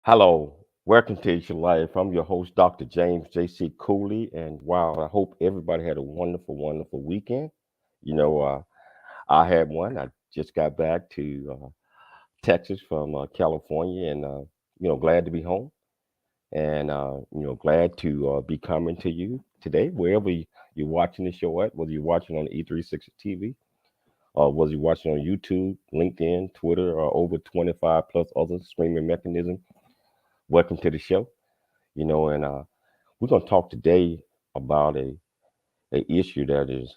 Hello, welcome to Your Life. I'm your host, Dr. James J.C. Cooley, and wow, I hope everybody had a wonderful, wonderful weekend. You know, I had one. I just got back to Texas from California, and glad to be home, and glad to be coming to you today, wherever you're watching the show at, whether you're watching on E360 TV, or whether you're watching on YouTube, LinkedIn, Twitter, or over 25 plus other streaming mechanisms. Welcome to the show. And we're going to talk today about a issue that is,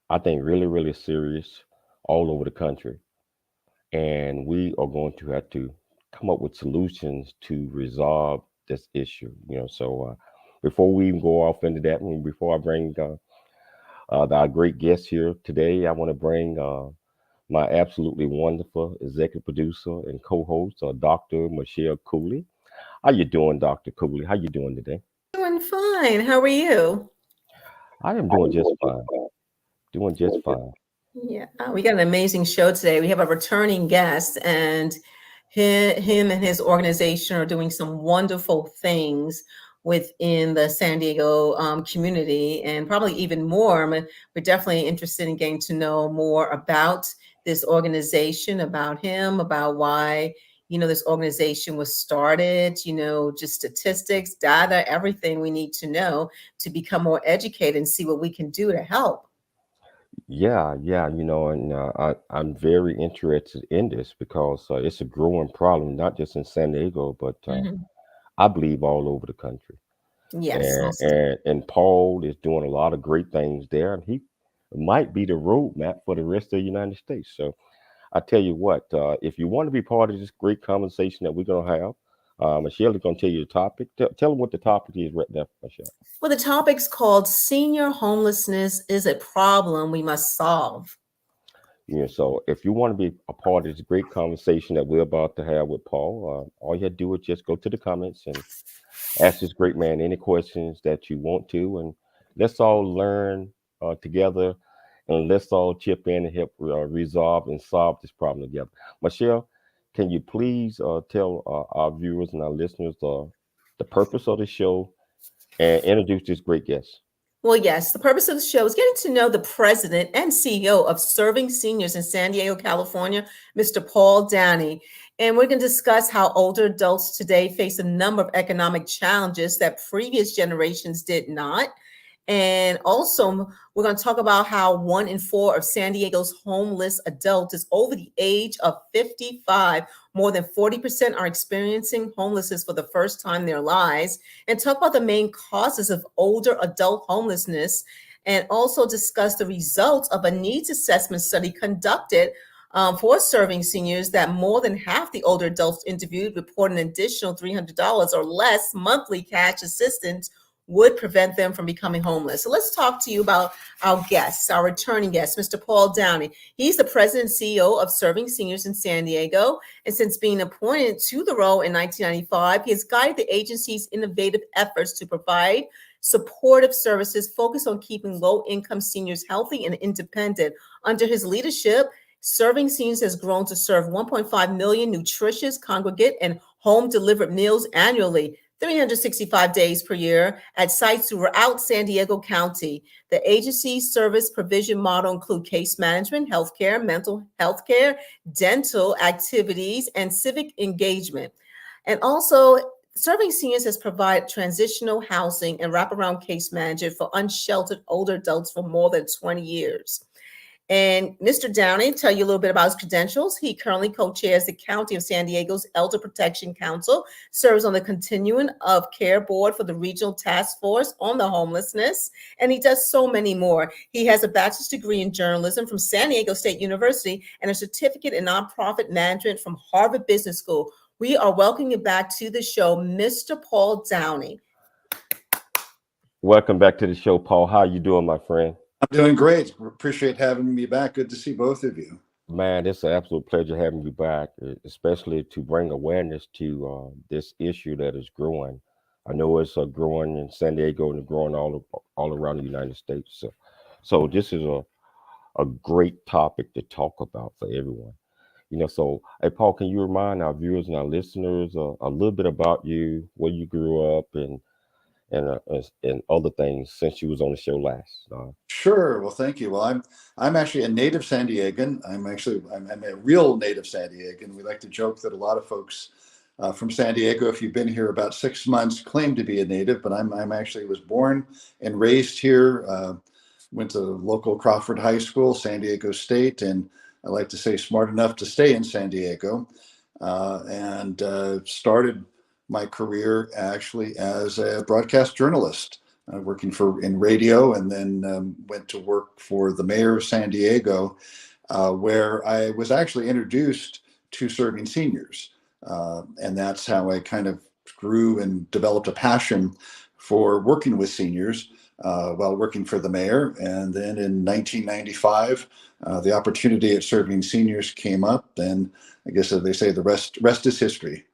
I think, really, really serious all over the country, and we are going to have to come up with solutions to resolve this issue. Before we even go off into that, and before I bring our great guest here today, I want to bring my absolutely wonderful executive producer and co-host, Dr. Michelle Cooley. How you doing, Dr. Cooley? How you doing today? Doing fine. How are you? I am doing just fine. Doing just fine. Yeah, we got an amazing show today. We have a returning guest, and him and his organization are doing some wonderful things within the San Diego community, and probably even more. We're definitely interested in getting to know more about this organization, about him, about why this organization was started. Just statistics, data, everything we need to know to become more educated and see what we can do to help. Yeah, and I'm very interested in this because it's a growing problem, not just in San Diego, but Mhm. I believe all over the country. Yes. And Paul is doing a lot of great things there, and he might be the roadmap for the rest of the United States. So I tell you what, if you want to be part of this great conversation that we're going to have, Michelle is going to tell you the topic. Tell them what the topic is right now, Michelle. Well, the topic's called Senior Homelessness is a Problem We Must Solve. So if you want to be a part of this great conversation that we're about to have with Paul, all you have to do is just go to the comments and ask this great man any questions that you want to, and let's all learn together, and let's all chip in and help resolve and solve this problem together. Michelle, can you please tell our viewers and our listeners the purpose of the show and introduce this great guest? Well, yes, the purpose of the show is getting to know the president and CEO of Serving Seniors in San Diego, California, Mr. Paul Downey. And we're going to discuss how older adults today face a number of economic challenges that previous generations did not. And also, we're going to talk about how 1 in 4 of San Diego's homeless adults is over the age of 55. More than 40% are experiencing homelessness for the first time in their lives, and talk about the main causes of older adult homelessness, and also discuss the results of a needs assessment study conducted for serving seniors that more than half the older adults interviewed report an additional $300 or less monthly cash assistance would prevent them from becoming homeless. So let's talk to you about our guests, our returning guest, Mr. Paul Downey. He's the president and CEO of Serving Seniors in San Diego. And since being appointed to the role in 1995, he has guided the agency's innovative efforts to provide supportive services focused on keeping low-income seniors healthy and independent. Under his leadership, Serving Seniors has grown to serve 1.5 million nutritious, congregate, and home-delivered meals annually, 365 days per year at sites throughout San Diego County. The agency's service provision model include case management, healthcare, mental health care, dental activities, and civic engagement. And also, Serving Seniors has provided transitional housing and wraparound case management for unsheltered older adults for more than 20 years. And Mr. Downey, tell you a little bit about his credentials. He currently co-chairs the County of San Diego's Elder Protection Council, serves on the Continuum of Care Board for the Regional Task Force on the Homelessness, and he does so many more. He has a bachelor's degree in journalism from San Diego State University and a certificate in nonprofit management from Harvard Business School. We are welcoming you back to the show, Mr. Paul Downey. Welcome back to the show, Paul. How you doing, my friend? I'm doing great. Appreciate having me back. Good to see both of you. Man, it's an absolute pleasure having you back, especially to bring awareness to this issue that is growing. I know it's growing in San Diego and growing all around the United States. So this is a great topic to talk about for everyone. So hey, Paul, can you remind our viewers and our listeners a little bit about you, where you grew up, and other things since you was on the show last? Sure. Well, thank you. Well, I'm actually a native San Diegan. I'm a real native San Diegan. We like to joke that a lot of folks from San Diego, if you've been here about 6 months, claim to be a native, but I'm actually was born and raised here. Went to local Crawford High School, San Diego State, and I like to say smart enough to stay in San Diego, and started my career actually as a broadcast journalist, working in radio, and then went to work for the mayor of San Diego, where I was actually introduced to serving seniors. And that's how I kind of grew and developed a passion for working with seniors while working for the mayor. And then in 1995, the opportunity at serving seniors came up, and I guess as they say, the rest is history.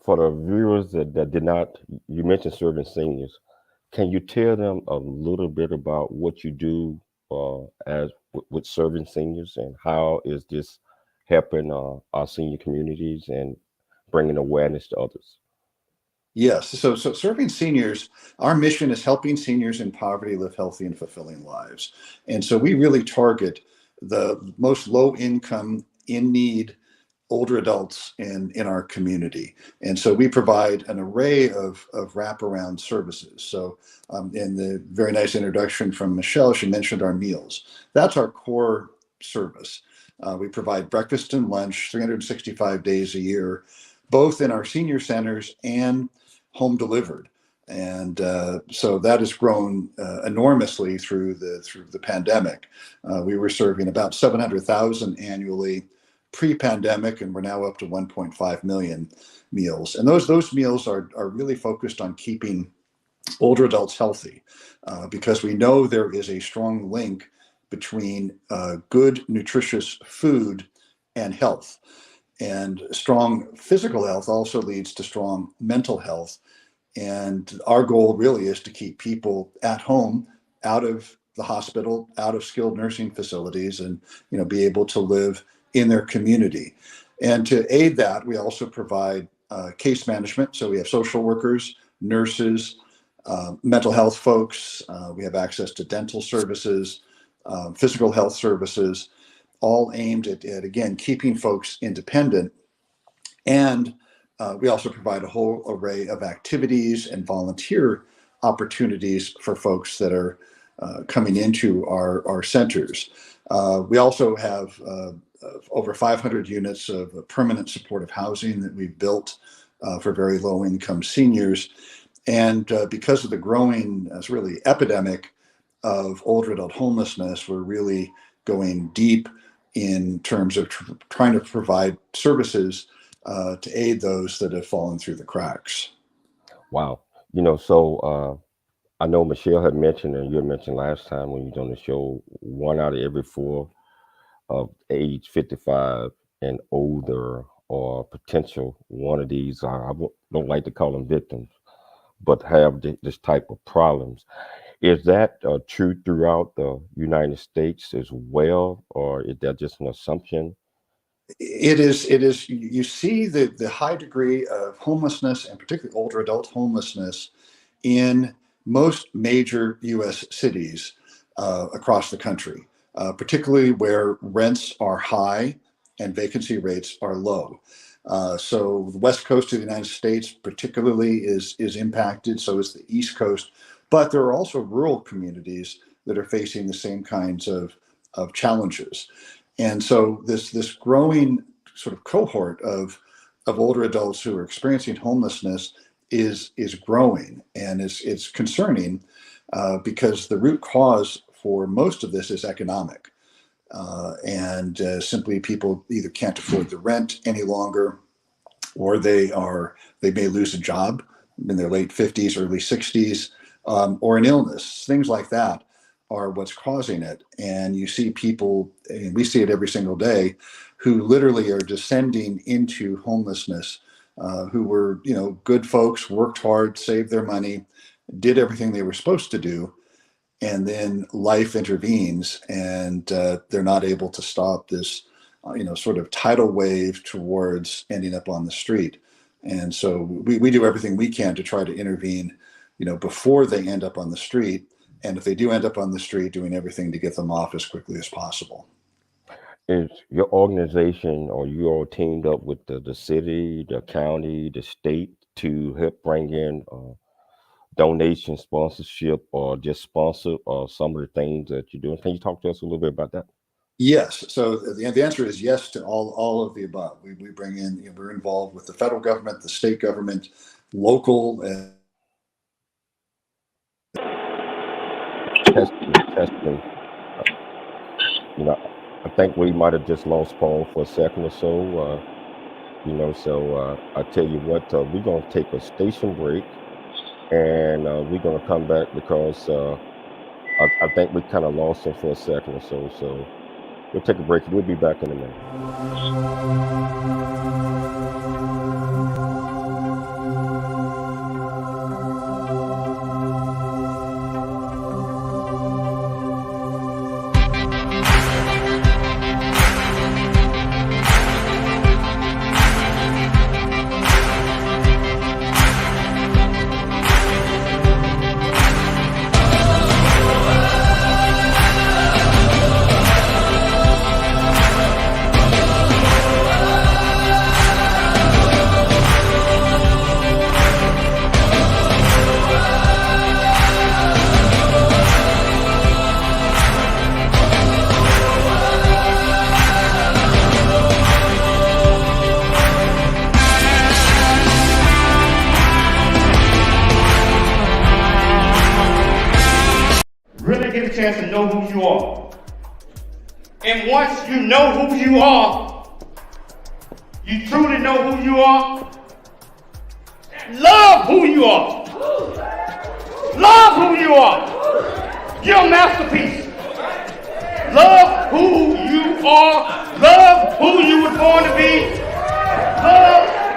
For the viewers that did not, you mentioned serving seniors. Can you tell them a little bit about what you do as with serving seniors, and how is this helping our senior communities and bringing awareness to others? Yes. So serving seniors, our mission is helping seniors in poverty live healthy and fulfilling lives. And so we really target the most low income, in need older adults in our community. And so we provide an array of wraparound services. So in the very nice introduction from Michelle, she mentioned our meals. That's our core service. We provide breakfast and lunch 365 days a year, both in our senior centers and home delivered. And so that has grown enormously through the pandemic. We were serving about 700,000 annually pre-pandemic, and we're now up to 1.5 million meals. And those meals are really focused on keeping older adults healthy, because we know there is a strong link between good, nutritious food and health. And strong physical health also leads to strong mental health. And our goal really is to keep people at home, out of the hospital, out of skilled nursing facilities, and be able to live in their community. And to aid that, we also provide case management. So we have social workers, nurses, mental health folks. We have access to dental services, physical health services, all aimed at again, keeping folks independent. And we also provide a whole array of activities and volunteer opportunities for folks that are coming into our centers. We also have over 500 units of permanent supportive housing that we've built for very low income seniors. And because of the growing really epidemic of older adult homelessness, we're really going deep in terms of trying to provide services to aid those that have fallen through the cracks. Wow. So I know Michelle had mentioned, and you had mentioned last time when you was on the show, 1 out of every 4 of age 55 and older or potential one of these don't like to call them victims, but have this type of problems. Is that true throughout the United States as well, or is that just an assumption? It is. You see the high degree of homelessness, and particularly older adult homelessness, in most major U.S. cities across the country, particularly where rents are high and vacancy rates are low. So the West Coast of the United States particularly is impacted. So is the East Coast. But there are also rural communities that are facing the same kinds of challenges. And so this growing sort of cohort of older adults who are experiencing homelessness is growing, and it's concerning because the root cause for most of this is economic, and simply people either can't afford the rent any longer, or they may lose a job in their late 50s, early 60s, or an illness. Things like that are what's causing it. And you see people, and we see it every single day, who literally are descending into homelessness, who were, good folks, worked hard, saved their money, did everything they were supposed to do, and then life intervenes, and they're not able to stop this, sort of tidal wave towards ending up on the street. And so we do everything we can to try to intervene, before they end up on the street. And if they do end up on the street, doing everything to get them off as quickly as possible. Is your organization or you all teamed up with the city, the county, the state to help bring in donation, sponsorship, or just sponsor some of the things that you're doing? Can you talk to us a little bit about that? Yes. So the answer is yes to all of the above. We bring in, we're involved with the federal government, the state government, local. Testing. I think we might have just lost Paul for a second or so. So I tell you what, we're going to take a station break, and we're going to come back because I think we kind of lost him for a second or so. So we'll take a break. We'll be back in a minute. Really get a chance to know who you are. And once you know who you are, you truly know who you are, love who you are. Love who you are. You're a masterpiece. Love who you are. Love who you were born to be.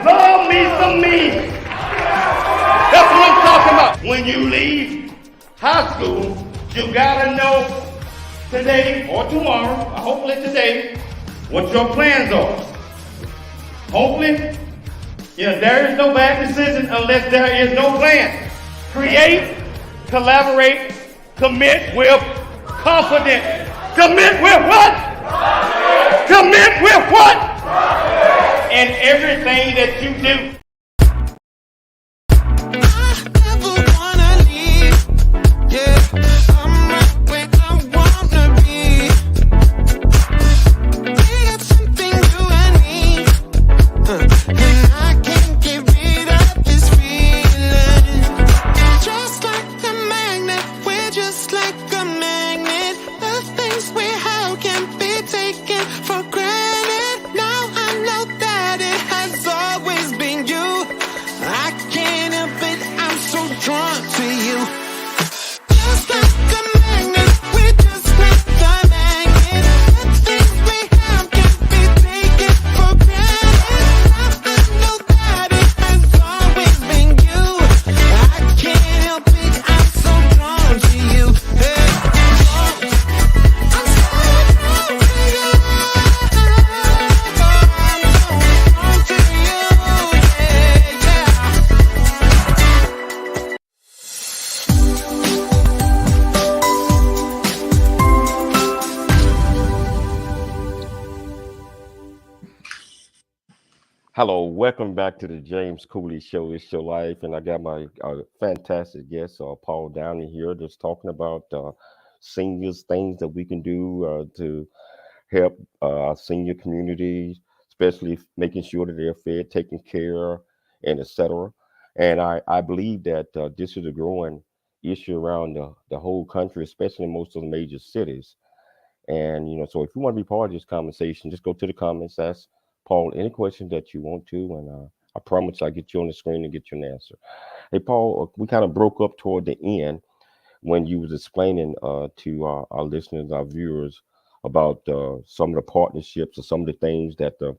Love me some me. That's what I'm talking about. When you leave high school, you gotta know today or tomorrow, or hopefully today, what your plans are. Hopefully, there is no bad decision unless there is no plan. Create, collaborate, commit with confidence. Commit with what? Commit with what? And everything that you do. Hello, welcome back to the James Cooley Show. It's your life, and I got my fantastic guest, Paul Downey here, just talking about seniors, things that we can do to help our senior communities, especially making sure that they're fed, taken care, and etc. And I believe that this is a growing issue around the whole country, especially in most of the major cities. And so if you want to be part of this conversation, just go to the comments, ask Paul any questions that you want to, and I promise I'll get you on the screen and get you an answer. Hey, Paul, we kind of broke up toward the end when you was explaining to our listeners, our viewers, about some of the partnerships or some of the things that the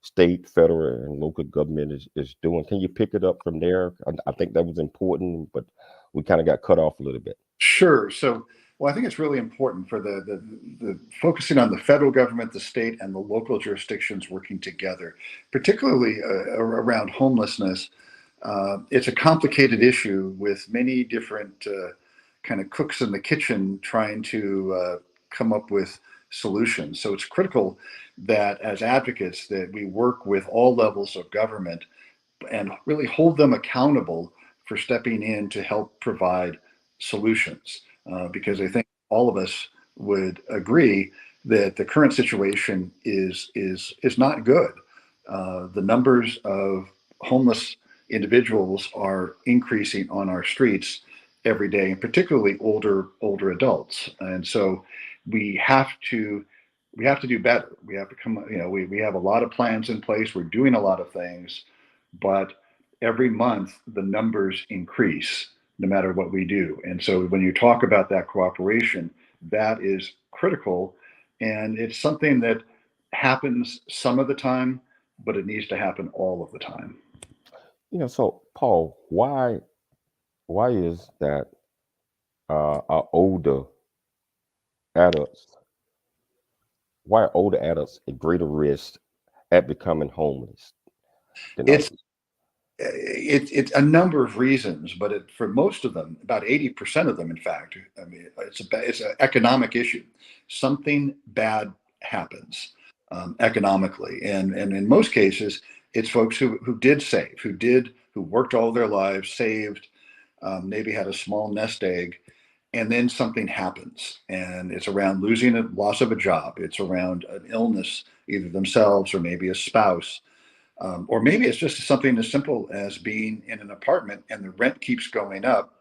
state, federal, and local government is doing. Can you pick it up from there? I think that was important, but we kind of got cut off a little bit. Sure. So Well, I think it's really important for the focusing on the federal government, the state, and the local jurisdictions working together, particularly around homelessness. It's a complicated issue with many different kind of cooks in the kitchen trying to come up with solutions. So it's critical that as advocates that we work with all levels of government and really hold them accountable for stepping in to help provide solutions. Because I think all of us would agree that the current situation is not good. The numbers of homeless individuals are increasing on our streets every day, and particularly older adults. And so we have to do better. We have to come. We have a lot of plans in place. We're doing a lot of things, but every month the numbers increase no matter what we do. And so when you talk about that cooperation, that is critical, and it's something that happens some of the time, but it needs to happen all of the time. So Paul, why is that our adults, why are older adults at greater risk at becoming homeless than It's others? it's a number of reasons, but for most of them, about 80% of them, in fact, I mean, it's an economic issue. Something bad happens economically, and in most cases, it's folks who did save, who worked all their lives, saved, maybe had a small nest egg, and then something happens, and it's around losing a loss of a job. It's around an illness, either themselves or maybe a spouse. Or maybe it's just something as simple as being in an apartment and the rent keeps going up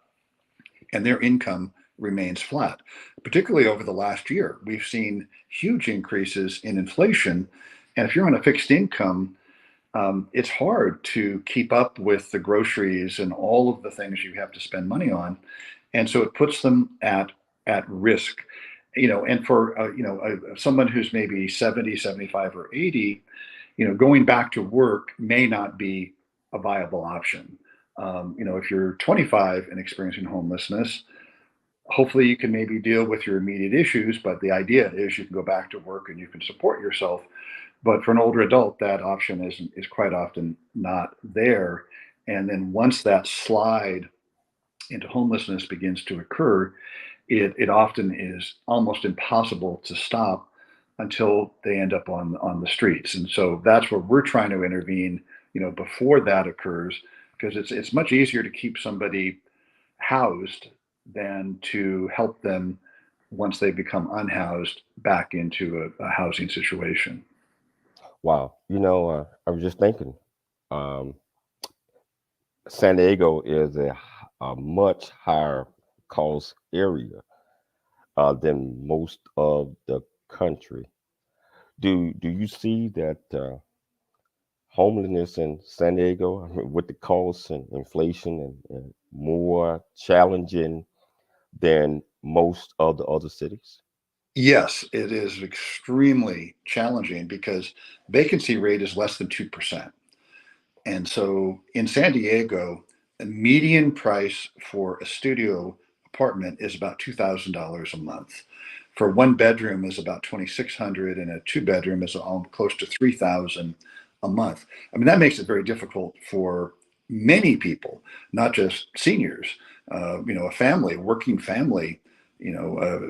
and their income remains flat. Particularly over the last year, we've seen huge increases in inflation. And if you're on a fixed income, it's hard to keep up with the groceries and all of the things you have to spend money on. And so it puts them at risk. And for someone who's maybe 70, 75, or 80, going back to work may not be a viable option. If you're 25 and experiencing homelessness, hopefully you can maybe deal with your immediate issues, but the idea is you can go back to work and you can support yourself. But for an older adult, that option is quite often not there. And then once that slide into homelessness begins to occur, it often is almost impossible to stop until they end up on the streets. And so that's where we're trying to intervene, before that occurs, because it's much easier to keep somebody housed than to help them once they become unhoused back into a housing situation. Wow. I was just thinking, um, San Diego is a much higher cost area than most of the country. Do you see that homelessness in San Diego, I mean, with the costs and inflation and more challenging than most of the other cities? Yes, it is extremely challenging because vacancy rate is less than 2%. And so in San Diego, the median price for a studio apartment is about $2,000 a month. For one bedroom is about 2,600, and a two bedroom is close to 3,000 a month. I mean, that makes it very difficult for many people, not just seniors. A family, working family,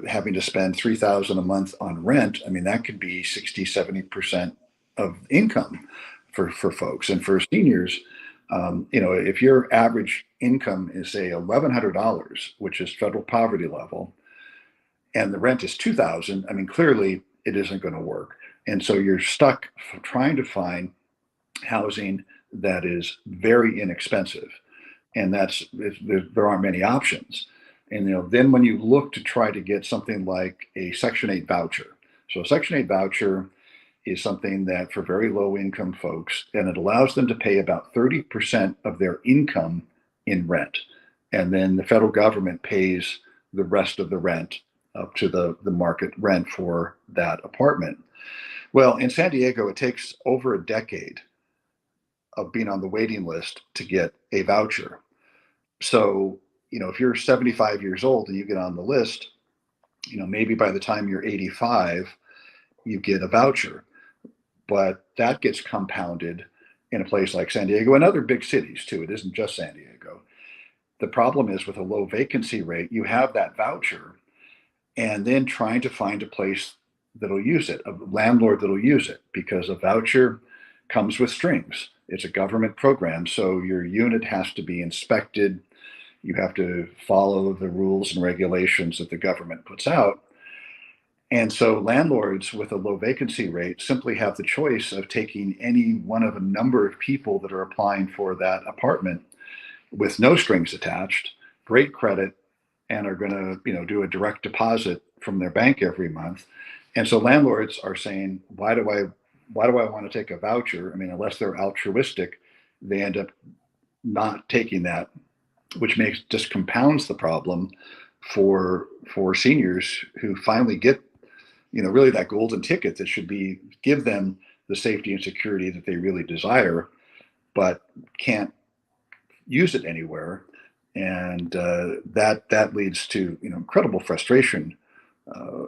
having to spend 3,000 a month on rent. I mean, that could be 60, 70% of income for folks. And for seniors, if your average income is, say, $1,100, which is federal poverty level, and the rent is 2,000, I mean, clearly it isn't going to work. And so you're stuck trying to find housing that is very inexpensive. And there aren't many options. And then when you look to try to get something like a Section 8 voucher, so a Section 8 voucher is something that for very low income folks, and it allows them to pay about 30% of their income in rent. And then the federal government pays the rest of the rent up to the market rent for that apartment. Well, in San Diego, it takes over a decade of being on the waiting list to get a voucher. So, if you're 75 years old and you get on the list, maybe by the time you're 85, you get a voucher, but that gets compounded in a place like San Diego and other big cities too. It isn't just San Diego. The problem is with a low vacancy rate, you have that voucher and then trying to find a place that'll use it, a landlord that'll use it, because a voucher comes with strings. It's a government program, so your unit has to be inspected. You have to follow the rules and regulations that the government puts out. And so landlords with a low vacancy rate simply have the choice of taking any one of a number of people that are applying for that apartment with no strings attached, great credit, and are going to, do a direct deposit from their bank every month. And so landlords are saying, why do I want to take a voucher? I mean, unless they're altruistic, they end up not taking that, which just compounds the problem for seniors who finally get, really that golden ticket that should give them the safety and security that they really desire, but can't use it anywhere. And that leads to incredible frustration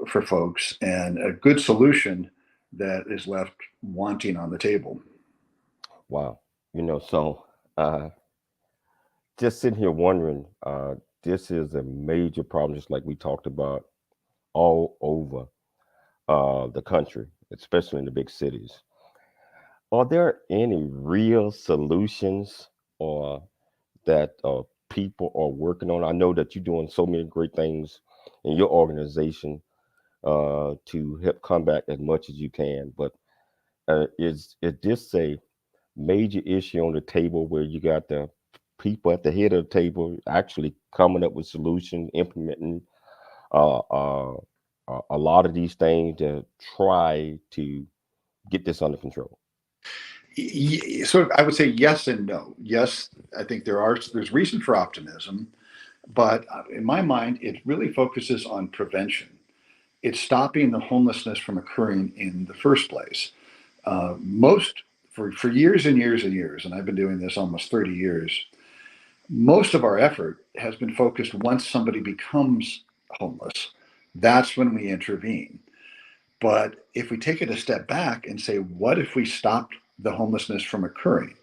for folks, and a good solution that is left wanting on the table. Wow. So just sitting here wondering, this is a major problem, just like we talked about, all over the country, especially in the big cities. Are there any real solutions or that people are working on? I know that you're doing so many great things in your organization to help combat as much as you can, but is this a major issue on the table where you got the people at the head of the table actually coming up with solutions, implementing a lot of these things to try to get this under control? So I would say yes and no. Yes, I think there's reason for optimism, but in my mind, it really focuses on prevention. It's stopping the homelessness from occurring in the first place. For years and years and years, and I've been doing this almost 30 years, most of our effort has been focused once somebody becomes homeless. That's when we intervene. But if we take it a step back and say, what if we stopped the homelessness from occurring?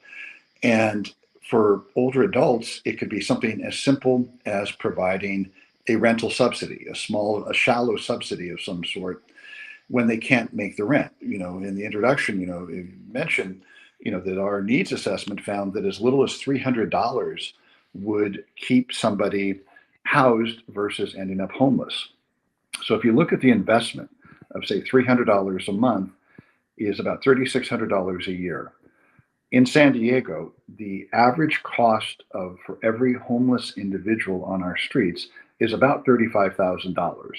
And for older adults, it could be something as simple as providing a rental subsidy, a shallow subsidy of some sort when they can't make the rent. In the introduction, you mentioned, that our needs assessment found that as little as $300 would keep somebody housed versus ending up homeless. So if you look at the investment of, say, $300 a month is about $3,600 a year. In San Diego, the average cost for every homeless individual on our streets is about $35,000.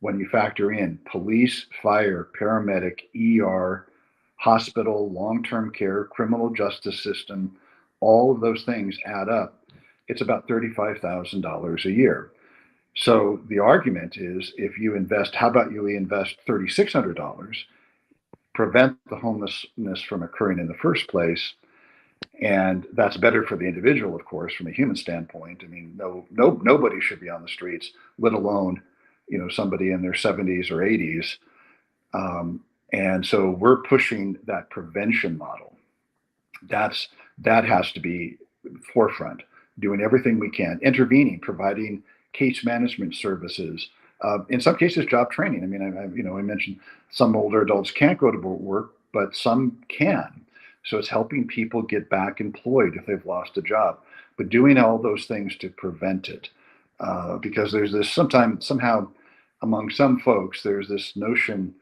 When you factor in police, fire, paramedic, ER, hospital, long-term care, criminal justice system, all of those things add up. It's about $35,000 a year. So the argument is, how about you invest $3,600, prevent the homelessness from occurring in the first place, and that's better for the individual, of course, from a human standpoint. I mean, nobody should be on the streets, let alone, somebody in their 70s or 80s. And so we're pushing that prevention model. That has to be forefront, doing everything we can, intervening, providing case management services, in some cases, job training. I mean, I mentioned some older adults can't go to work, but some can. So it's helping people get back employed if they've lost a job, but doing all those things to prevent it. Because there's this somehow among some folks, there's this notion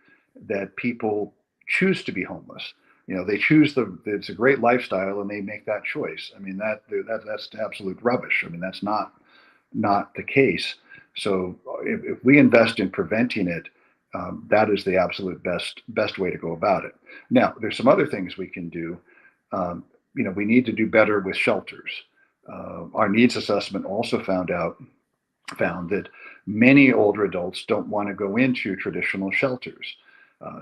that people choose to be homeless. They choose it's a great lifestyle and they make that choice. I mean, that's absolute rubbish. I mean, that's not the case. So if we invest in preventing it, that is the absolute best way to go about it. Now, there's some other things we can do. We need to do better with shelters. Our needs assessment also found that many older adults don't want to go into traditional shelters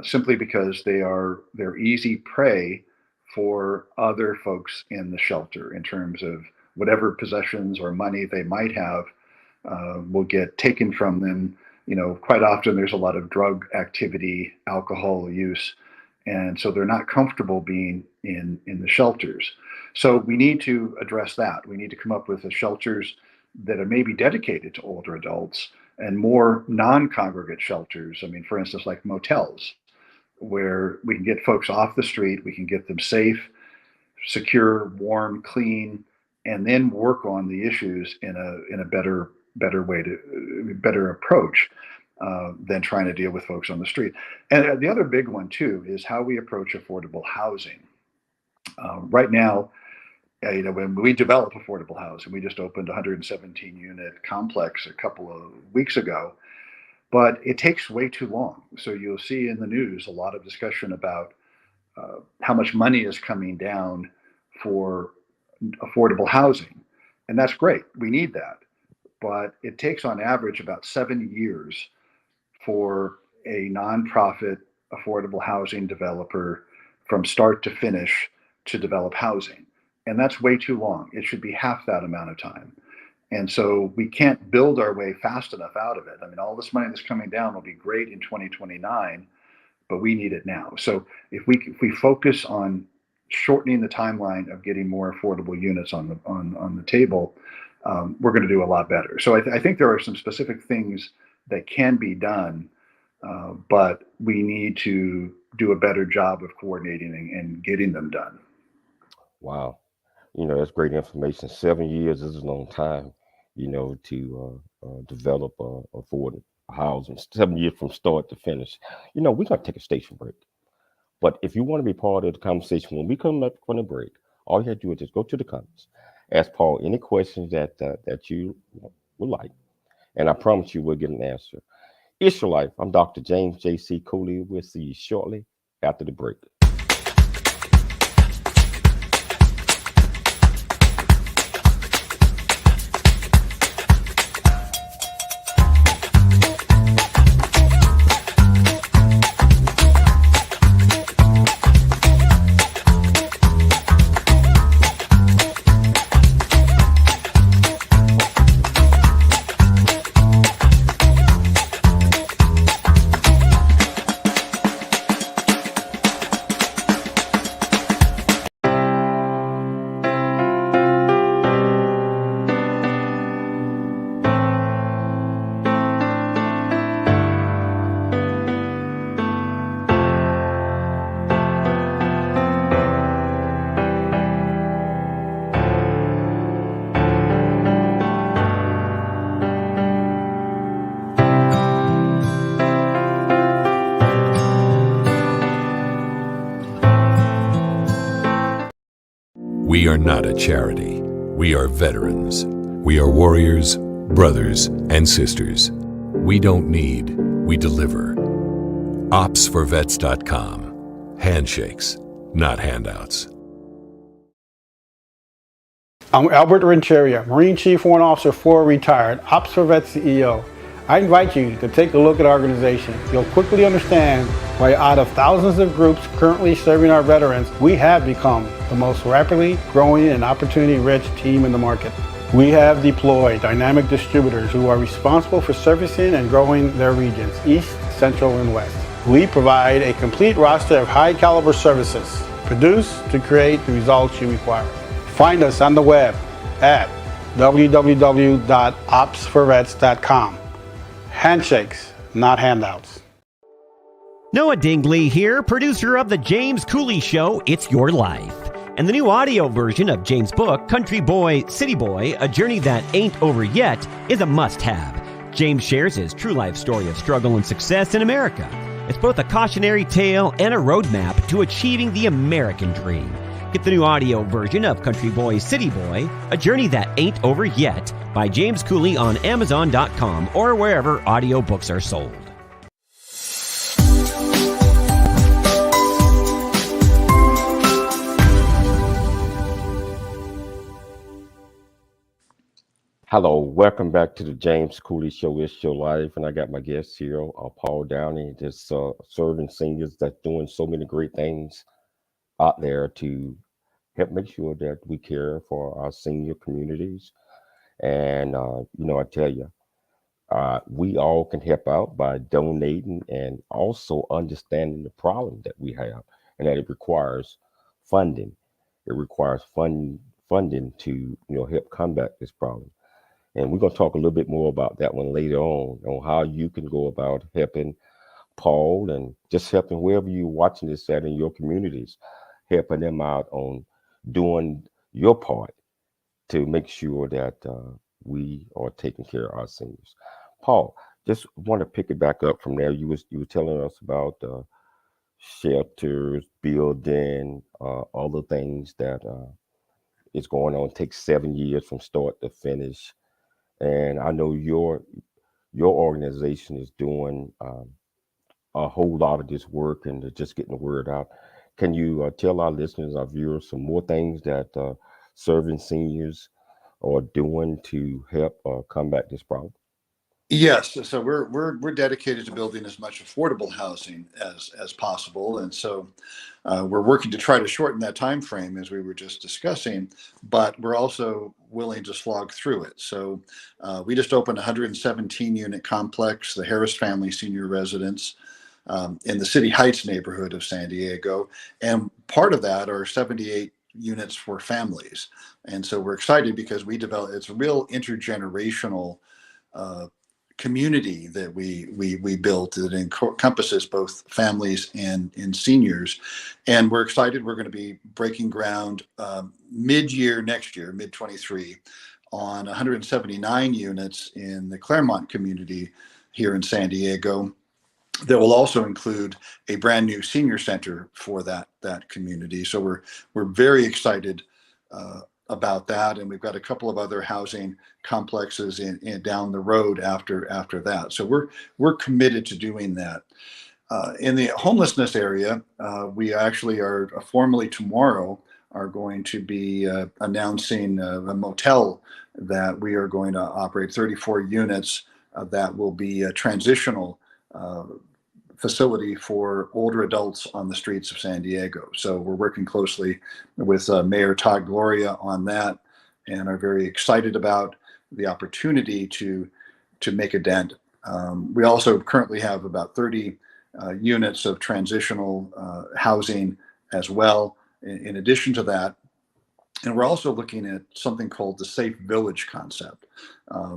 simply because they're easy prey for other folks in the shelter in terms of whatever possessions or money they might have will get taken from them quite often there's a lot of drug activity, alcohol use, and so they're not comfortable being in the shelters. So we need to address that. We need to come up with the shelters that are maybe dedicated to older adults and more non-congregate shelters. I mean, for instance, like motels, where we can get folks off the street, we can get them safe, secure, warm, clean, and then work on the issues in a better way to better approach than trying to deal with folks on the street. And the other big one too is how we approach affordable housing. Right now, when we develop affordable housing, we just opened a 117 unit complex a couple of weeks ago, but it takes way too long. So you'll see in the news a lot of discussion about how much money is coming down for affordable housing. And that's great. We need that. But it takes on average about 7 years for a nonprofit affordable housing developer from start to finish to develop housing. And that's way too long. It should be half that amount of time. And so we can't build our way fast enough out of it. I mean, all this money that's coming down will be great in 2029, but we need it now. So if we focus on shortening the timeline of getting more affordable units on the table, we're going to do a lot better. So I think there are some specific things that can be done, but we need to do a better job of coordinating and getting them done. Wow. That's great information. 7 years is a long time, to develop affordable housing. 7 years from start to finish. We're going to take a station break. But if you want to be part of the conversation when we come up from the break, all you have to do is just go to the comments, ask Paul any questions that you would like, and I promise you we'll get an answer. It's Your Life. I'm Dr. James J.C. Cooley. We'll see you shortly after the break. We are not a charity. We are veterans. We are warriors, brothers, and sisters. We don't need, we deliver. OpsForVets.com. Handshakes, not handouts. I'm Albert Rencheria, Marine Chief Warrant Officer 4 retired, Ops for Vets CEO. I invite you to take a look at our organization. You'll quickly understand why out of thousands of groups currently serving our veterans, we have become the most rapidly growing and opportunity-rich team in the market. We have deployed dynamic distributors who are responsible for servicing and growing their regions, East, Central, and West. We provide a complete roster of high-caliber services, produced to create the results you require. Find us on the web at www.opsforvets.com. Handshakes, not handouts. Noah Dingley here, producer of The James Cooley Show, It's Your Life. And the new audio version of James' book, Country Boy, City Boy, A Journey That Ain't Over Yet, is a must-have. James shares his true life story of struggle and success in America. It's both a cautionary tale and a roadmap to achieving the American dream. Get the new audio version of Country Boy, City Boy, A Journey That Ain't Over Yet by James Cooley on Amazon.com or wherever audiobooks are sold. Hello, welcome back to the James Cooley Show. It's Your Life, and I got my guest here, Paul Downey, just serving seniors that's doing so many great things out there to help make sure that we care for our senior communities. And I tell you, We all can help out by donating and also understanding the problem that we have, and that it requires funding. It requires funding to help combat this problem. And we're going to talk a little bit more about that one later on how you can go about helping Paul and just helping wherever you're watching this at in your communities, helping them out on doing your part to make sure that we are taking care of our seniors. Paul, just want to pick it back up from there. You were telling us about shelters, building, all the things that is going on. It takes 7 years from start to finish, and I know your organization is doing a whole lot of this work and just getting the word out. Can you tell our listeners, our viewers, some more things that serving seniors are doing to help combat this problem? Yes, so we're dedicated to building as much affordable housing as possible, and so we're working to try to shorten that time frame as we were just discussing. But we're also willing to slog through it. So we just opened a 117 unit complex, the Harris Family Senior Residence, in the City Heights neighborhood of San Diego, and part of that are 78 units for families. And so we're excited because it's a real intergenerational community that we built that encompasses both families and seniors, and we're excited. We're going to be breaking ground mid-year next year, mid-23, on 179 units in the Claremont community here in San Diego. That will also include a brand new senior center for that community. So we're very excited about that, and we've got a couple of other housing complexes in down the road after that. So we're committed to doing that. In the homelessness area, we actually are formally tomorrow are going to be announcing a motel that we are going to operate 34 units that will be a transitional facility for older adults on the streets of San Diego. So we're working closely with Mayor Todd Gloria on that, and are very excited about the opportunity to make a dent. We also currently have about 30 units of transitional housing as well. In addition to that, and we're also looking at something called the Safe Village concept.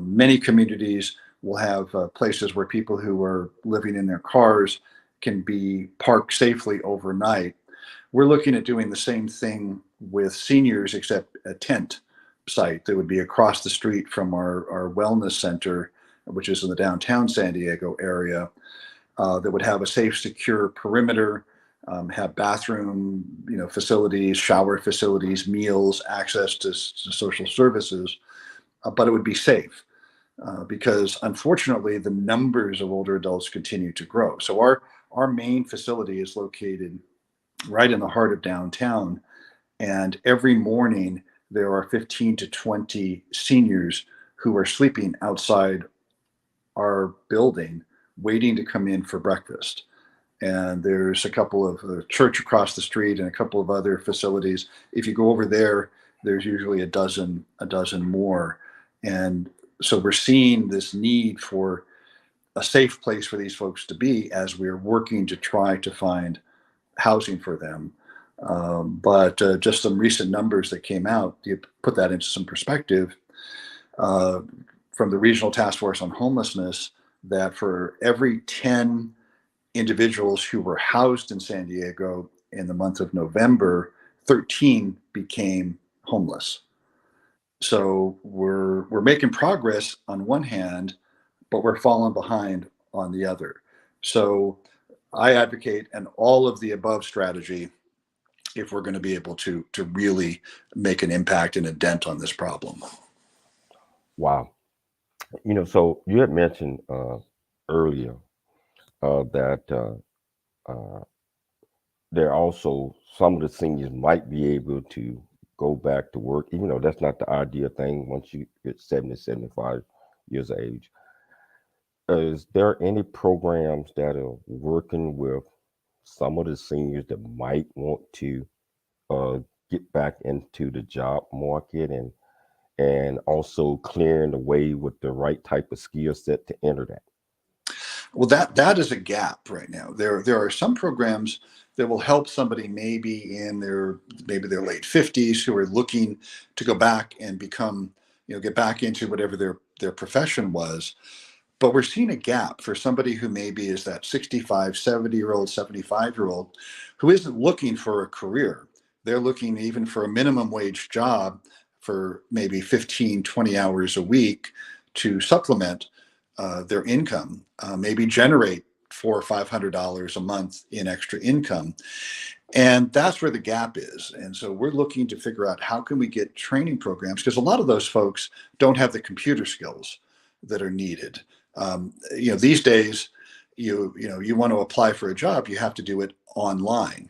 Many communities will have places where people who are living in their cars can be parked safely overnight. We're looking at doing the same thing with seniors, except a tent site that would be across the street from our wellness center, which is in the downtown San Diego area, that would have a safe, secure perimeter, have bathroom, facilities, shower facilities, meals, access to social services, but it would be safe. Because unfortunately, the numbers of older adults continue to grow. So our main facility is located right in the heart of downtown, and every morning there are 15 to 20 seniors who are sleeping outside our building, waiting to come in for breakfast. And there's a couple of the church across the street and a couple of other facilities. If you go over there, there's usually a dozen more. And so we're seeing this need for a safe place for these folks to be as we're working to try to find housing for them. But just some recent numbers that came out, you put that into some perspective, from the Regional Task Force on Homelessness, that for every 10 individuals who were housed in San Diego in the month of November, 13 became homeless. So we're making progress on one hand, but we're falling behind on the other. So I advocate an all of the above strategy if we're going to be able to really make an impact and a dent on this problem. Wow. So you had mentioned earlier that there also some of the seniors might be able to go back to work, even though that's not the ideal thing once you get 70, 75 years of age. Is there any programs that are working with some of the seniors that might want to get back into the job market and and also clearing the way with the right type of skill set to enter that? Well, that is a gap right now. There are some programs that will help somebody maybe in their late 50s who are looking to go back and become, get back into whatever their profession was. But we're seeing a gap for somebody who maybe is that 65, 70-year-old, 75-year-old who isn't looking for a career. They're looking even for a minimum wage job for maybe 15, 20 hours a week to supplement their income, maybe generate $400 or $500 a month in extra income. And that's where the gap is. And so we're looking to figure out how can we get training programs, because a lot of those folks don't have the computer skills that are needed. These days, you want to apply for a job, you have to do it online.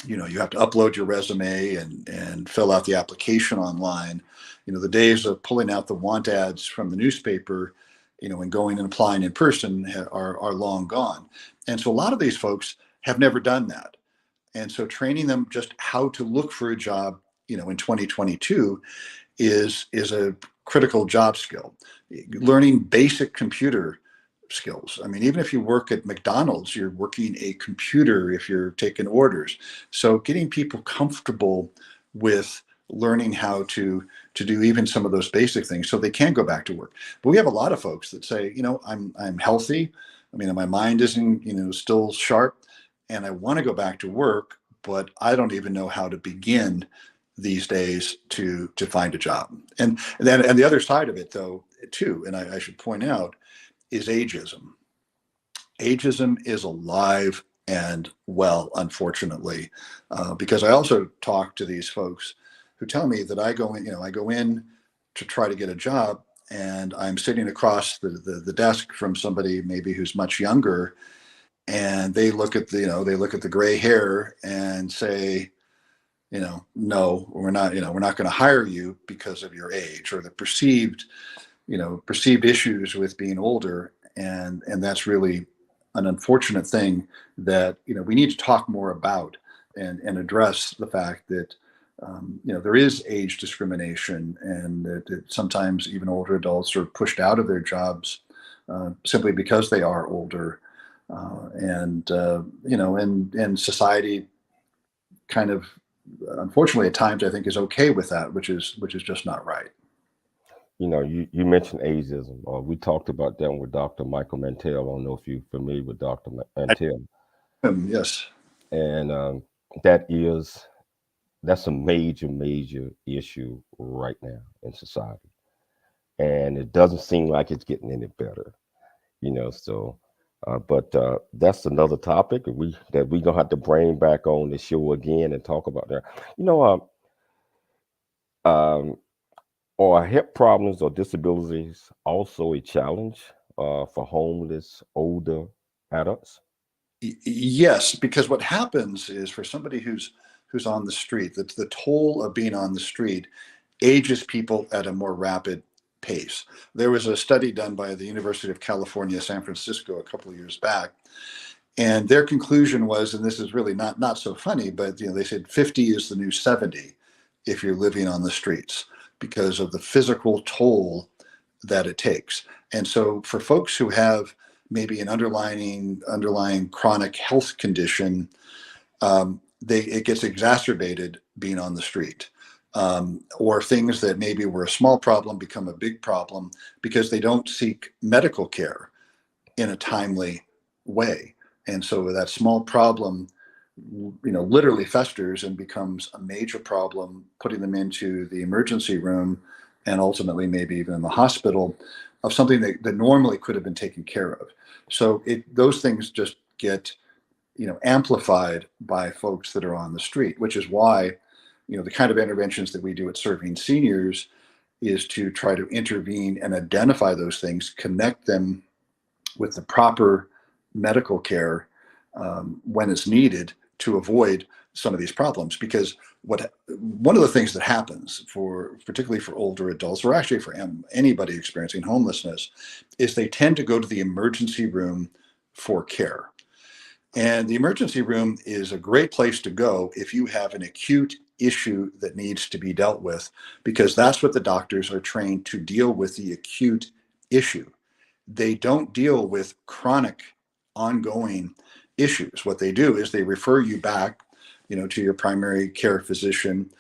You have to upload your resume and fill out the application online. The days of pulling out the want ads from the newspaper, and going and applying in person are long gone. And so a lot of these folks have never done that. And so training them just how to look for a job, in 2022 is a critical job skill. Learning basic computer skills. I mean, even if you work at McDonald's, you're working a computer if you're taking orders. So getting people comfortable with learning how to do even some of those basic things so they can go back to work. But we have a lot of folks that say, I'm healthy. I mean, my mind isn't, still sharp, and I want to go back to work, but I don't even know how to begin these days to find a job. And the other side of it, though, too, and I should point out, is ageism. Ageism is alive and well, unfortunately, because I also talk to these folks who tell me that I go in to try to get a job, and I'm sitting across the desk from somebody maybe who's much younger, and they look at the gray hair and say, no, we're not going to hire you because of your age, or the perceived issues with being older. And that's really an unfortunate thing that, we need to talk more about and address the fact that, there is age discrimination, and that sometimes even older adults are pushed out of their jobs simply because they are older. And society kind of, unfortunately, at times, I think, is okay with that, which is just not right. You mentioned ageism. We talked about that with Dr. Michael Mantell. I don't know if you're familiar with Dr. Mantell. Yes. And that's a major issue right now in society. And it doesn't seem like it's getting any better, but that's another topic that we're gonna have to bring back on the show again and talk about that. Are hip problems or disabilities also a challenge for homeless older adults? Yes, because what happens is, for somebody who's on the street, the toll of being on the street ages people at a more rapid pace. There was a study done by the University of California, San Francisco, a couple of years back, and their conclusion was, and this is really not so funny, but they said 50 is the new 70 if you're living on the streets, because of the physical toll that it takes. And so for folks who have maybe an underlying chronic health condition, it gets exacerbated being on the street. Or things that maybe were a small problem become a big problem because they don't seek medical care in a timely way. And so that small problem, literally festers and becomes a major problem, putting them into the emergency room and ultimately maybe even in the hospital, of something that normally could have been taken care of. So those things just get, amplified by folks that are on the street, which is why, the kind of interventions that we do at Serving Seniors is to try to intervene and identify those things, connect them with the proper medical care when it's needed to avoid some of these problems. Because one of the things that happens particularly for older adults, or actually for anybody experiencing homelessness, is they tend to go to the emergency room for care. And the emergency room is a great place to go if you have an acute issue that needs to be dealt with, because that's what the doctors are trained to deal with, the acute issue. They don't deal with chronic, ongoing issues. What they do is they refer you back, to your primary care physician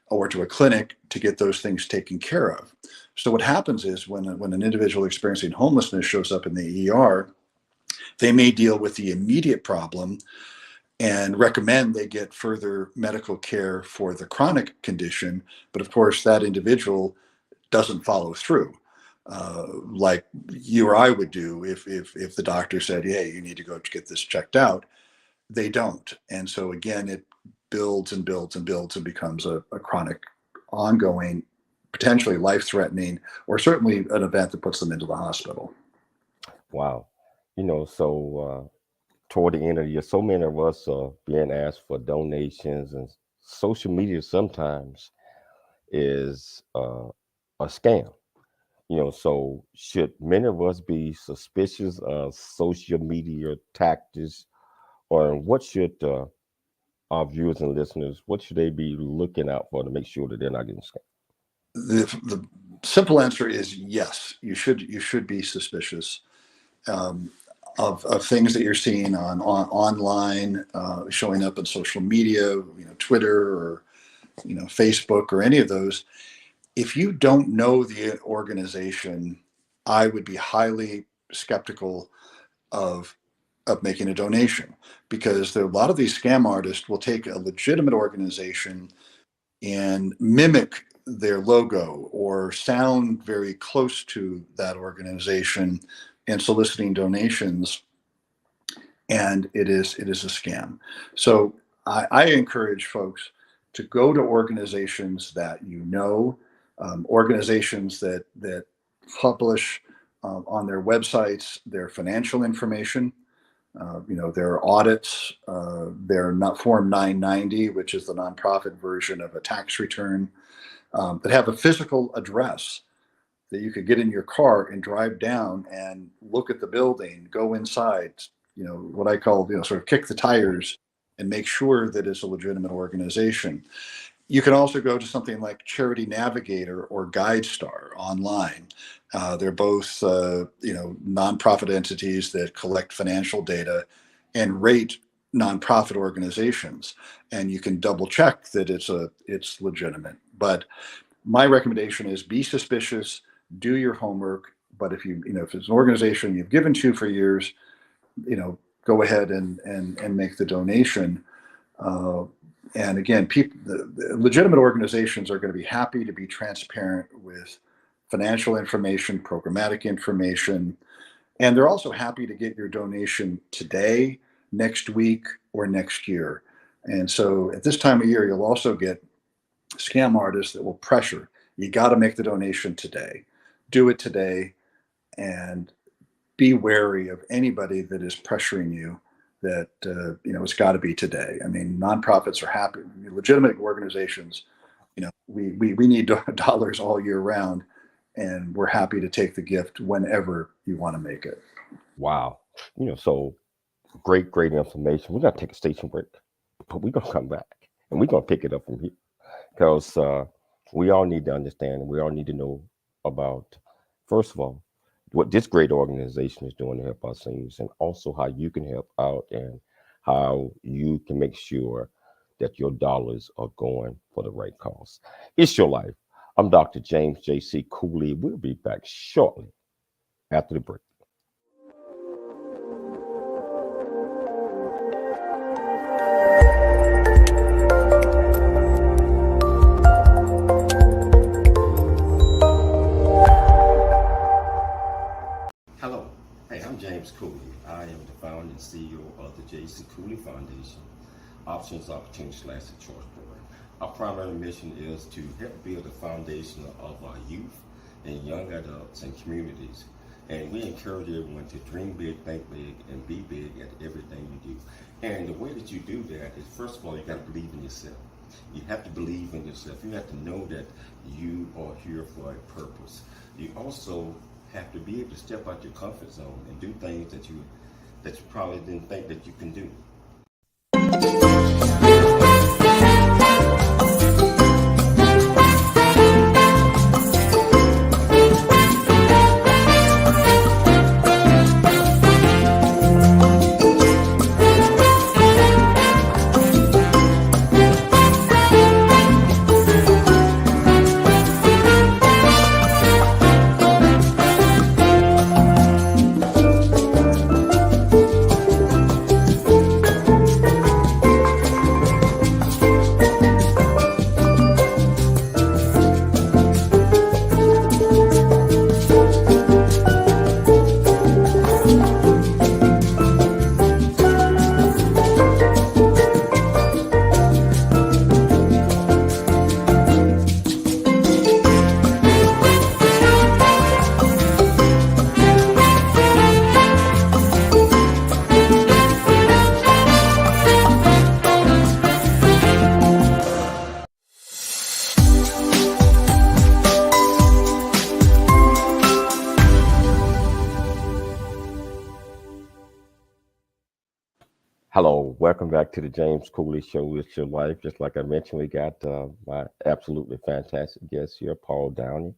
or to a clinic to get those things taken care of. So what happens is when an individual experiencing homelessness shows up in the ER, they may deal with the immediate problem and recommend they get further medical care for the chronic condition. But of course, that individual doesn't follow through, like you or I would do if the doctor said, "Hey, you need to go get this checked out." They don't. And so again, it builds and builds and builds and becomes a chronic, ongoing, potentially life-threatening, or certainly an event that puts them into the hospital. Wow. So toward the end of the year, so many of us are being asked for donations, and social media sometimes is a scam. So should many of us be suspicious of social media tactics, or what should our viewers and listeners, what should they be looking out for to make sure that they're not getting scammed? The simple answer is yes. You should be suspicious of things that you're seeing online, showing up in social media, Twitter or Facebook or any of those. If you don't know the organization, I would be highly skeptical of making a donation, because a lot of these scam artists will take a legitimate organization and mimic their logo or sound very close to that organization and soliciting donations, and it is a scam. So I encourage folks to go to organizations that organizations that publish on their websites their financial information, their audits, their Form 990, which is the nonprofit version of a tax return, that have a physical address that you could get in your car and drive down and look at the building, go inside, what I call, sort of kick the tires and make sure that it's a legitimate organization. You can also go to something like Charity Navigator or GuideStar online. They're both, nonprofit entities that collect financial data and rate nonprofit organizations, and you can double check that it's legitimate. But my recommendation is be suspicious, do your homework. But if if it's an organization you've given to for years, go ahead and make the donation. And again, the legitimate organizations are going to be happy to be transparent with financial information, programmatic information, and they're also happy to get your donation today, next week, or next year. And so at this time of year, you'll also get scam artists that will pressure. You got to make the donation today. Do it today, and be wary of anybody that is pressuring you that it's got to be today. I mean, nonprofits are happy, legitimate organizations, we need dollars all year round, and we're happy to take the gift whenever you want to make it. Wow. So great information. We're going to take a station break, but we're going to come back and we're going to pick it up from here, because we all need to understand, and we all need to know about, first of all, what this great organization is doing to help our seniors, and also how you can help out and how you can make sure that your dollars are going for the right cause. It's your life. I'm Dr. James J.C. Cooley. We'll be back shortly after the break. Hello. Hey, I'm James Cooley. I am the founder and CEO of the J.C. Cooley Foundation, Options, Opportunities, the Choice Program. Our primary mission is to help build a foundation of our youth and young adults and communities. And we encourage everyone to dream big, think big, and be big at everything you do. And the way that you do that is, first of all, you got to believe in yourself. You have to believe in yourself. You have to know that you are here for a purpose. You also have to be able to step out your comfort zone and do things that you probably didn't think that you can do. Hello, welcome back to the James Cooley Show. It's your life. Just like I mentioned, we got my absolutely fantastic guest here, Paul Downey,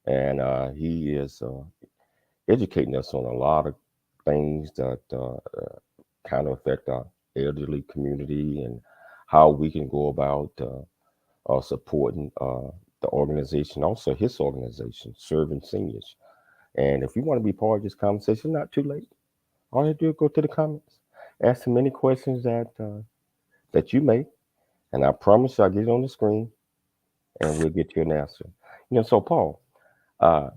and he is educating us on a lot of things that kind of affect our elderly community and how we can go about supporting the organization, also his organization, Serving Seniors. And if you want to be part of this conversation, not too late. All you have to do is go to the comments, ask him any questions that you may, and I promise you I'll get it on the screen and we'll get you an answer. So Paul, uh,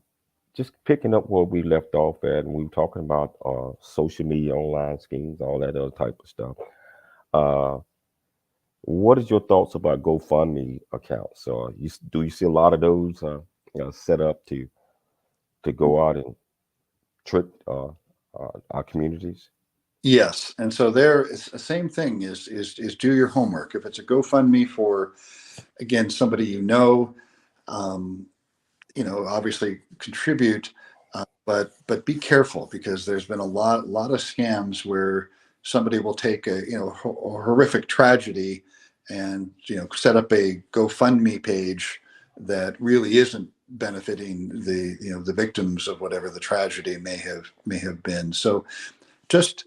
just picking up where we left off at, and we were talking about social media, online schemes, all that other type of stuff. Uh, what is your thoughts about GoFundMe accounts? Do you see a lot of those set up to go out and trick our communities? Yes, and so there it's the same thing is do your homework. If it's a GoFundMe for, again, somebody um, obviously contribute, but be careful, because there's been a lot of scams where somebody will take a horrific tragedy and set up a GoFundMe page that really isn't benefiting the victims of whatever the tragedy may have been. So just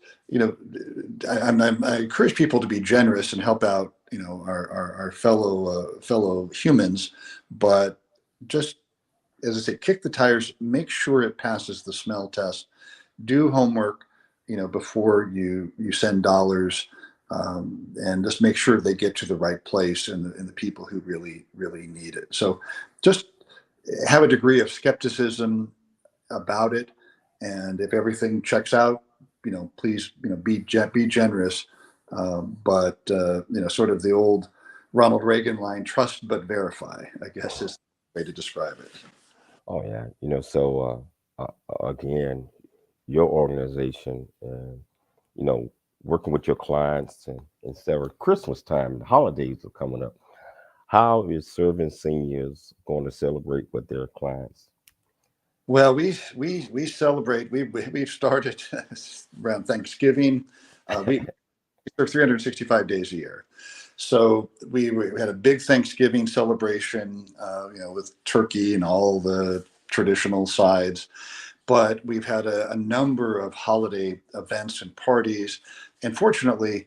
I encourage people to be generous and help out our fellow humans, but just, as I say, kick the tires, make sure it passes the smell test, do homework, before you send dollars, and just make sure they get to the right place and the people who really need it. So just have a degree of skepticism about it, and if everything checks out, please, be generous. But sort of the old Ronald Reagan line, trust but verify, I guess, is the way to describe it. Oh yeah, again, your organization and working with your clients and several Christmas time, the holidays are coming up. How is Serving Seniors going to celebrate with their clients? Well, we celebrate. We've started around Thanksgiving. We serve 365 days a year. So we had a big Thanksgiving celebration, with turkey and all the traditional sides. But we've had a number of holiday events and parties, and fortunately,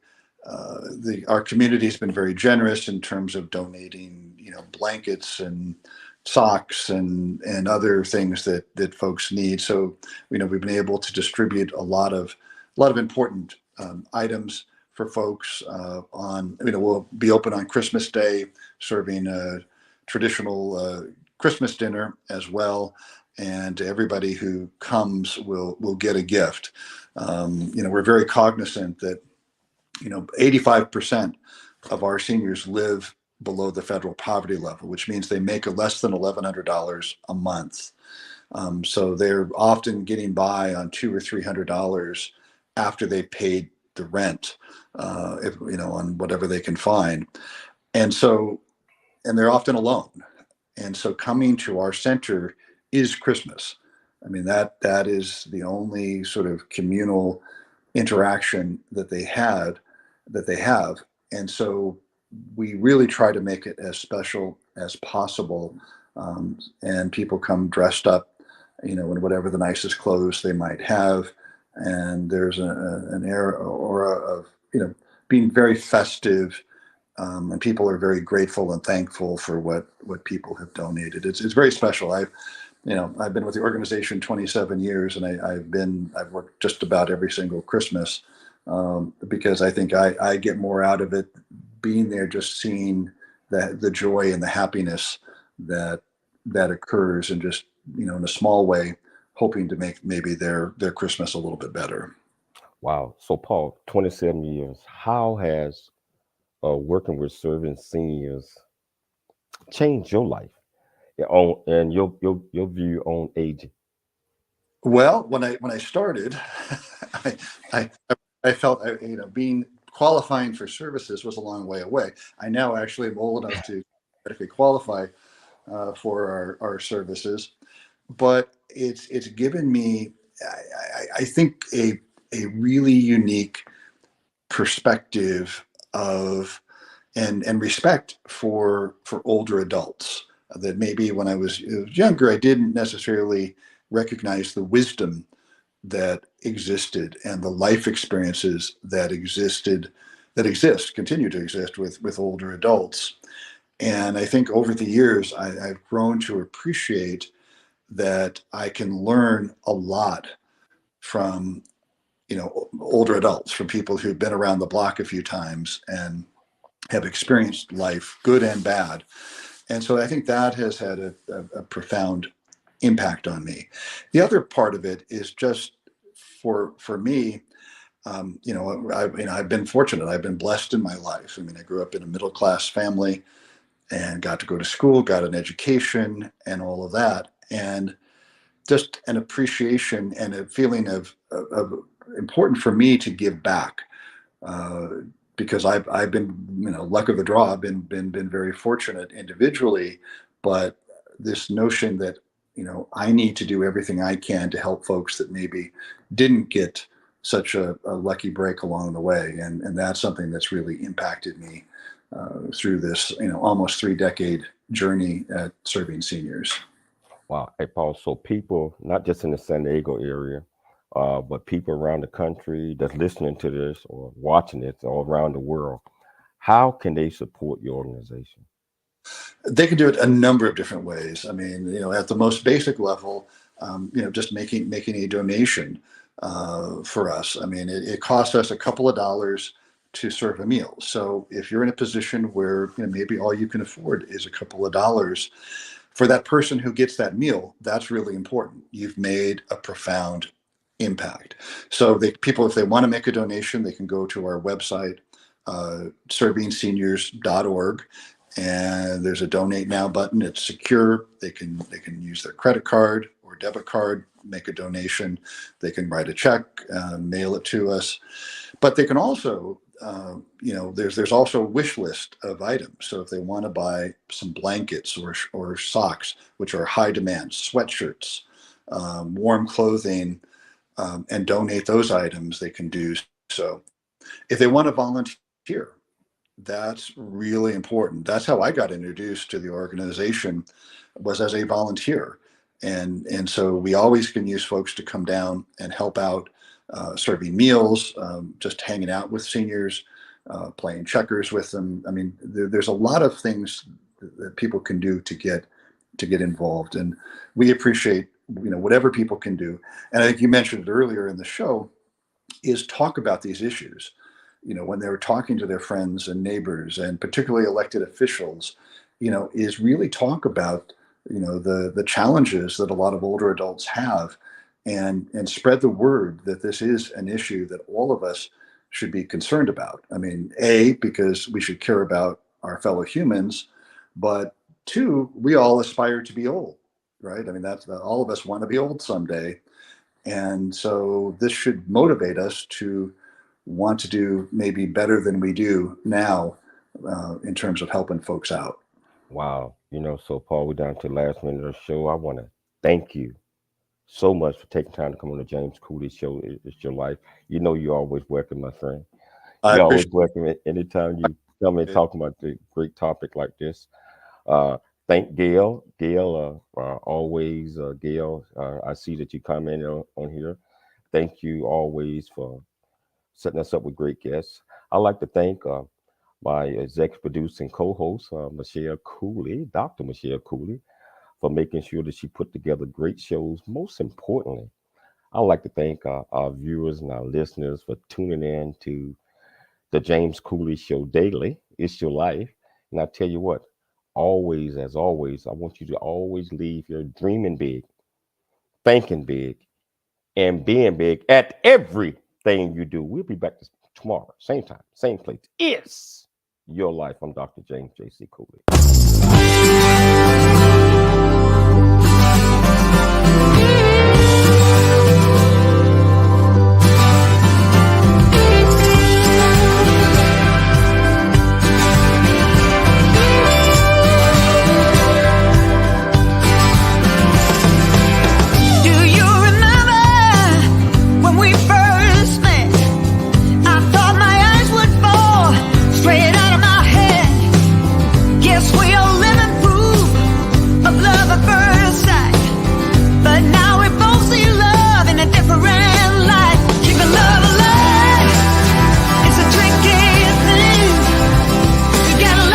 our community has been very generous in terms of donating, blankets and socks and other things that folks need. So, we've been able to distribute a lot of important items for folks. We'll be open on Christmas Day, serving a traditional Christmas dinner as well, and everybody who comes will get a gift. We're very cognizant that 85% of our seniors live below the federal poverty level, which means they make less than $1,100 a month. So they're often getting by on $200 or $300 after they paid the rent, on whatever they can find, and they're often alone. And so coming to our center is Christmas. I mean, that is the only sort of communal interaction that they have. And so we really try to make it as special as possible. And people come dressed up, in whatever the nicest clothes they might have. And there's an aura of, being very festive. And people are very grateful and thankful for what people have donated. It's very special. I've been with the organization 27 years, and I've worked just about every single Christmas, because I think I get more out of it being there, just seeing the joy and the happiness that occurs, and just in a small way, hoping to make maybe their Christmas a little bit better. Wow. So Paul, 27 years. How has working with Serving Seniors changed your life and your view on aging? Well, when I started, I, I I felt being qualifying for services was a long way away. I now actually am old enough to medically qualify for our services, but it's given me, I think, a really unique perspective of and respect for older adults that maybe when I was younger I didn't necessarily recognize the wisdom that existed and the life experiences that continue to exist with older adults. And I think over the years I've grown to appreciate that I can learn a lot from older adults, from people who've been around the block a few times and have experienced life, good and bad. And so I think that has had a profound impact on me. The other part of it is just for me, I've been fortunate. I've been blessed in my life. I mean, I grew up in a middle-class family and got to go to school, got an education and all of that. And just an appreciation and a feeling of important for me to give back. Because I've been, luck of the draw, I've been very fortunate individually, but this notion that, I need to do everything I can to help folks that maybe didn't get such a lucky break along the way. And that's something that's really impacted me through this, almost 3-decade journey at serving seniors. Wow. Hey, Paul, so people, not just in the San Diego area, but people around the country that's listening to this or watching it all around the world, how can they support your organization? They can do it a number of different ways. I mean, at the most basic level, just making a donation for us. I mean, it costs us a couple of dollars to serve a meal. So if you're in a position where maybe all you can afford is a couple of dollars for that person who gets that meal, that's really important. You've made a profound impact. So people, if they want to make a donation, they can go to our website, servingseniors.org, and there's a donate now button. It's secure. They can use their credit card or debit card, make a donation. They can write a check, mail it to us, but they can also there's also a wish list of items. So if they want to buy some blankets or socks, which are high demand, sweatshirts, warm clothing, and donate those items, they can do so. If they want to volunteer, that's really important. That's how I got introduced to the organization, was as a volunteer. And so we always can use folks to come down and help out, serving meals, just hanging out with seniors, playing checkers with them. I mean, there's a lot of things that people can do to get involved, and we appreciate whatever people can do. And I think you mentioned it earlier in the show, is talk about these issues. When they're talking to their friends and neighbors, and particularly elected officials, is really talk about the challenges that a lot of older adults have, and spread the word that this is an issue that all of us should be concerned about. I mean, because we should care about our fellow humans, but 2, we all aspire to be old, right? I mean, that's all of us want to be old someday. And so this should motivate us to want to do maybe better than we do now in terms of helping folks out. Wow. So Paul, we're down to the last minute of the show. I want to thank you so much for taking time to come on the James Cooley Show. It's your life. you're always welcome, my friend. You're always welcome anytime you come and talk about a great topic like this. Thank Gail. Gail, always, Gail, I see that you commented on here. Thank you always for setting us up with great guests. I'd like to thank my executive producer and co-host, Michelle Cooley, Dr. Michelle Cooley, for making sure that she put together great shows. Most importantly, I'd like to thank our viewers and our listeners for tuning in to the James Cooley Show daily. It's your life. And I tell you what, always, as always, I want you to always leave here dreaming big, thinking big, and being big at everything you do. We'll be back tomorrow, same time, same place. It's your life. I'm Dr. James J.C. Cooley.